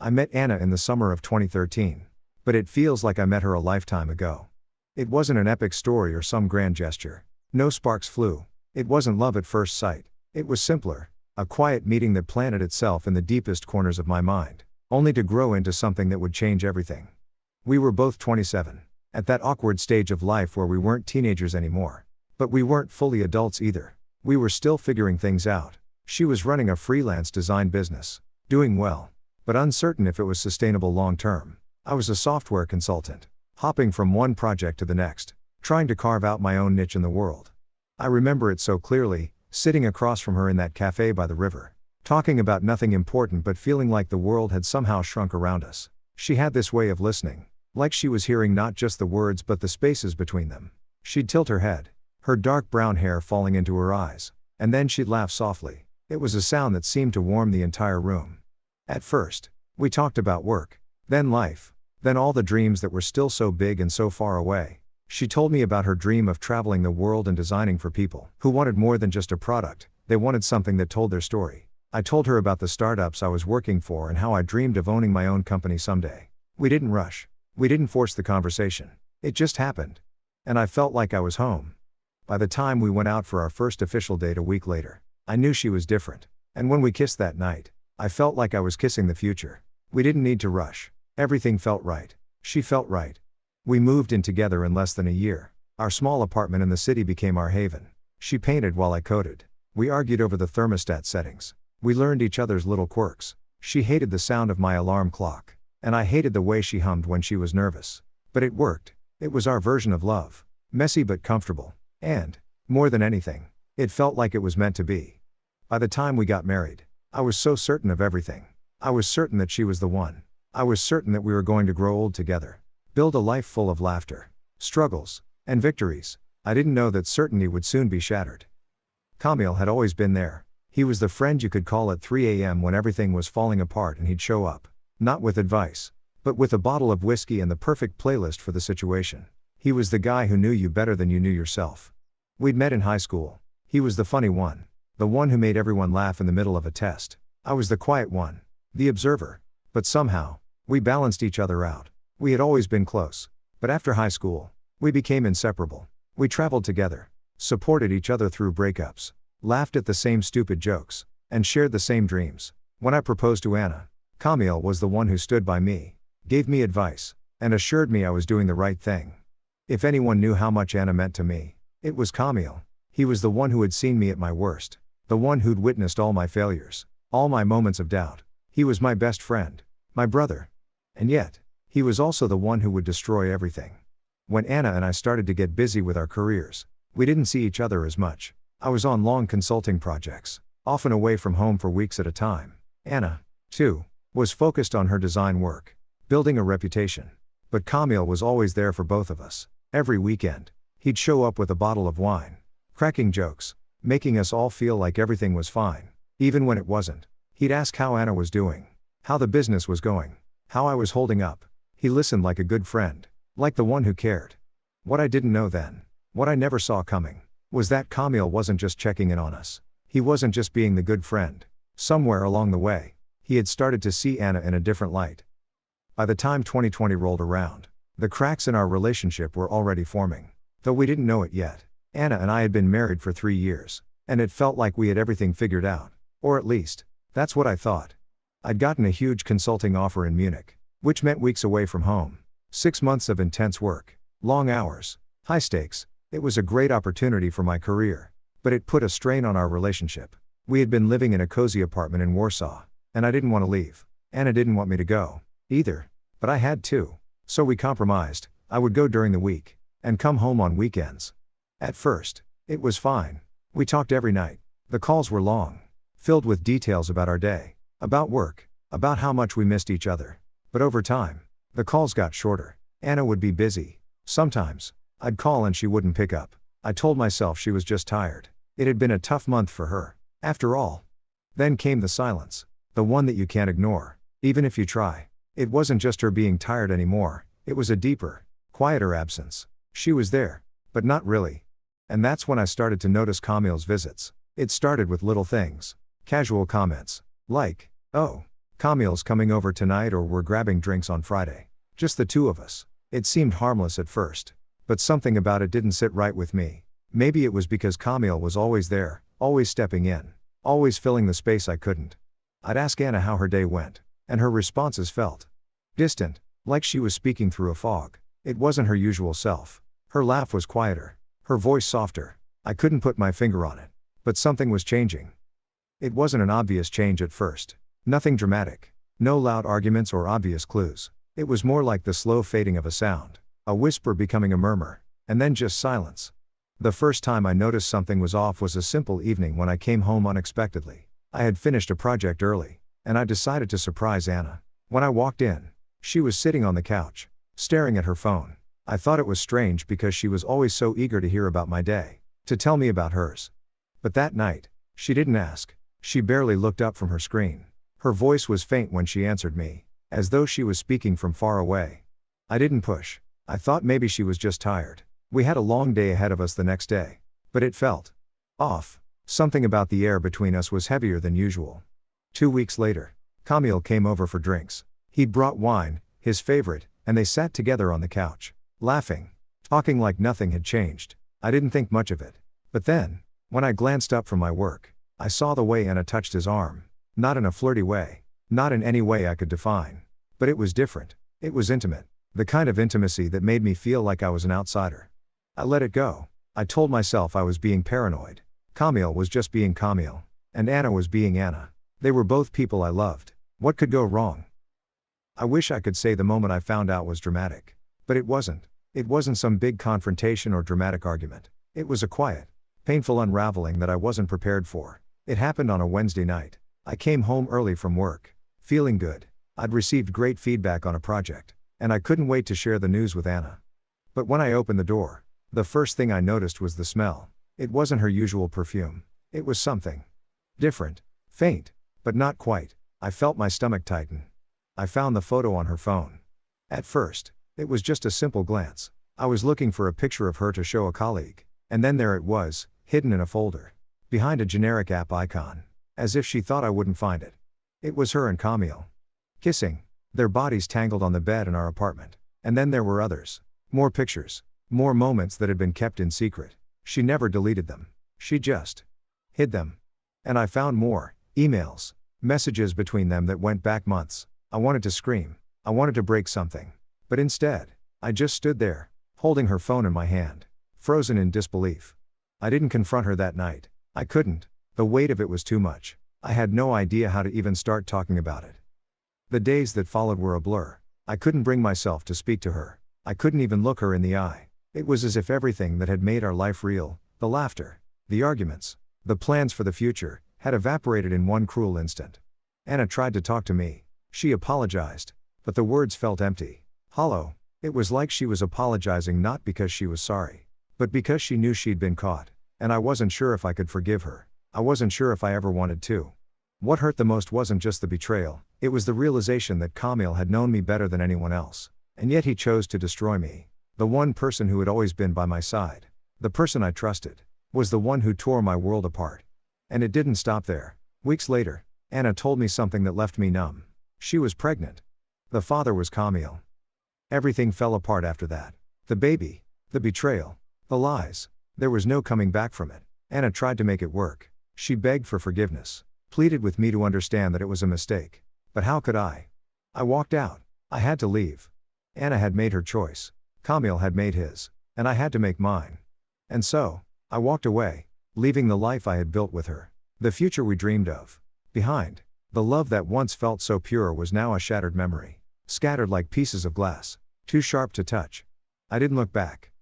I met Anna in the summer of 2013. But it feels like I met her a lifetime ago. It wasn't an epic story or some grand gesture. No sparks flew. It wasn't love at first sight. It was simpler. A quiet meeting that planted itself in the deepest corners of my mind, only to grow into something that would change everything. We were both 27. At that awkward stage of life where we weren't teenagers anymore. But we weren't fully adults either. We were still figuring things out. She was running a freelance design business. Doing well. But uncertain if it was sustainable long term. I was a software consultant. Hopping from one project to the next. Trying to carve out my own niche in the world. I remember it so clearly, sitting across from her in that cafe by the river. Talking about nothing important but feeling like the world had somehow shrunk around us. She had this way of listening. Like she was hearing not just the words but the spaces between them. She'd tilt her head. Her dark brown hair falling into her eyes. And then she'd laugh softly. It was a sound that seemed to warm the entire room. At first, we talked about work. Then life. Then all the dreams that were still so big and so far away. She told me about her dream of traveling the world and designing for people who wanted more than just a product, they wanted something that told their story. I told her about the startups I was working for and how I dreamed of owning my own company someday. We didn't rush. We didn't force the conversation. It just happened. And I felt like I was home. By the time we went out for our first official date a week later, I knew she was different. And when we kissed that night, I felt like I was kissing the future. We didn't need to rush. Everything felt right. She felt right. We moved in together in less than a year. Our small apartment in the city became our haven. She painted while I coded. We argued over the thermostat settings. We learned each other's little quirks. She hated the sound of my alarm clock. And I hated the way she hummed when she was nervous. But it worked. It was our version of love. Messy but comfortable. And, more than anything, it felt like it was meant to be. By the time we got married, I was so certain of everything. I was certain that she was the one. I was certain that we were going to grow old together. Build a life full of laughter, struggles, and victories. I didn't know that certainty would soon be shattered. Kamil had always been there. He was the friend you could call at 3 a.m. when everything was falling apart and he'd show up. Not with advice, but with a bottle of whiskey and the perfect playlist for the situation. He was the guy who knew you better than you knew yourself. We'd met in high school. He was the funny one. The one who made everyone laugh in the middle of a test. I was the quiet one. The observer. But somehow, we balanced each other out. We had always been close. But after high school, we became inseparable. We traveled together. Supported each other through breakups. Laughed at the same stupid jokes. And shared the same dreams. When I proposed to Anna, Kamil was the one who stood by me. Gave me advice. And assured me I was doing the right thing. If anyone knew how much Anna meant to me, it was Kamil. He was the one who had seen me at my worst. The one who'd witnessed all my failures. All my moments of doubt. He was my best friend. My brother. And yet, he was also the one who would destroy everything. When Anna and I started to get busy with our careers, we didn't see each other as much. I was on long consulting projects, often away from home for weeks at a time. Anna, too, was focused on her design work, building a reputation. But Kamil was always there for both of us. Every weekend, he'd show up with a bottle of wine, cracking jokes, making us all feel like everything was fine, even when it wasn't. He'd ask how Anna was doing, how the business was going, how I was holding up. He listened like a good friend, like the one who cared. What I didn't know then, what I never saw coming, was that Kamil wasn't just checking in on us. He wasn't just being the good friend. Somewhere along the way, he had started to see Anna in a different light. By the time 2020 rolled around, the cracks in our relationship were already forming. Though we didn't know it yet, Anna and I had been married for 3 years, and it felt like we had everything figured out. Or at least, that's what I thought. I'd gotten a huge consulting offer in Munich, which meant weeks away from home. 6 months of intense work, long hours, high stakes. It was a great opportunity for my career, but it put a strain on our relationship. We had been living in a cozy apartment in Warsaw, and I didn't want to leave. Anna didn't want me to go, either, but I had to. So we compromised. I would go during the week, and come home on weekends. At first, it was fine. We talked every night. The calls were long, filled with details about our day, about work, about how much we missed each other. But over time, the calls got shorter. Anna would be busy. Sometimes, I'd call and she wouldn't pick up. I told myself she was just tired. It had been a tough month for her, after all. Then came the silence. The one that you can't ignore, even if you try. It wasn't just her being tired anymore, it was a deeper, quieter absence. She was there, but not really. And that's when I started to notice Kamil's visits. It started with little things. Casual comments. Like, "Oh, Camille's coming over tonight or we're grabbing drinks on Friday. Just the two of us. It seemed harmless at first. But something about it didn't sit right with me. Maybe it was because Camille was always there, always stepping in, always filling the space I couldn't. I'd ask Anna how her day went, and her responses felt distant, like she was speaking through a fog. It wasn't her usual self. Her laugh was quieter, her voice softer. I couldn't put my finger on it. But something was changing. It wasn't an obvious change at first. Nothing dramatic. No loud arguments or obvious clues. It was more like the slow fading of a sound. A whisper becoming a murmur. And then just silence. The first time I noticed something was off was a simple evening when I came home unexpectedly. I had finished a project early, and I decided to surprise Anna. When I walked in, she was sitting on the couch, staring at her phone. I thought it was strange because she was always so eager to hear about my day, to tell me about hers. But that night, she didn't ask. She barely looked up from her screen. Her voice was faint when she answered me, as though she was speaking from far away. I didn't push. I thought maybe she was just tired. We had a long day ahead of us the next day. But it felt off. Something about the air between us was heavier than usual. 2 weeks later, Camille came over for drinks. He'd brought wine, his favorite, and they sat together on the couch, laughing, talking like nothing had changed. I didn't think much of it. But then, when I glanced up from my work, I saw the way Anna touched his arm. Not in a flirty way. Not in any way I could define. But it was different. It was intimate. The kind of intimacy that made me feel like I was an outsider. I let it go. I told myself I was being paranoid. Camille was just being Camille. And Anna was being Anna. They were both people I loved. What could go wrong? I wish I could say the moment I found out was dramatic. But it wasn't. It wasn't some big confrontation or dramatic argument. It was a quiet, painful unraveling that I wasn't prepared for. It happened on a Wednesday night. I came home early from work, feeling good. I'd received great feedback on a project, and I couldn't wait to share the news with Anna. But when I opened the door, the first thing I noticed was the smell. It wasn't her usual perfume. It was something different, faint, but not quite. I felt my stomach tighten. I found the photo on her phone. At first, it was just a simple glance. I was looking for a picture of her to show a colleague. And then there it was, hidden in a folder, behind a generic app icon, as if she thought I wouldn't find it. It was her and Camille, kissing, their bodies tangled on the bed in our apartment. And then there were others. More pictures. More moments that had been kept in secret. She never deleted them. She just hid them. And I found more, emails, messages between them that went back months. I wanted to scream. I wanted to break something. But instead, I just stood there, holding her phone in my hand, frozen in disbelief. I didn't confront her that night. I couldn't. The weight of it was too much. I had no idea how to even start talking about it. The days that followed were a blur. I couldn't bring myself to speak to her. I couldn't even look her in the eye. It was as if everything that had made our life real, the laughter, the arguments, the plans for the future, had evaporated in one cruel instant. Anna tried to talk to me. She apologized. But the words felt empty, hollow. It was like she was apologizing not because she was sorry, but because she knew she'd been caught. And I wasn't sure if I could forgive her. I wasn't sure if I ever wanted to. What hurt the most wasn't just the betrayal, it was the realization that Camille had known me better than anyone else. And yet he chose to destroy me. The one person who had always been by my side, the person I trusted, was the one who tore my world apart. And it didn't stop there. Weeks later, Anna told me something that left me numb. She was pregnant. The father was Camille. Everything fell apart after that. The baby, the betrayal, the lies. There was no coming back from it. Anna tried to make it work. She begged for forgiveness, pleaded with me to understand that it was a mistake. But how could I? I walked out. I had to leave. Anna had made her choice. Camille had made his. And I had to make mine. And so, I walked away, leaving the life I had built with her, the future we dreamed of, behind. The love that once felt so pure was now a shattered memory, scattered like pieces of glass, too sharp to touch. I didn't look back.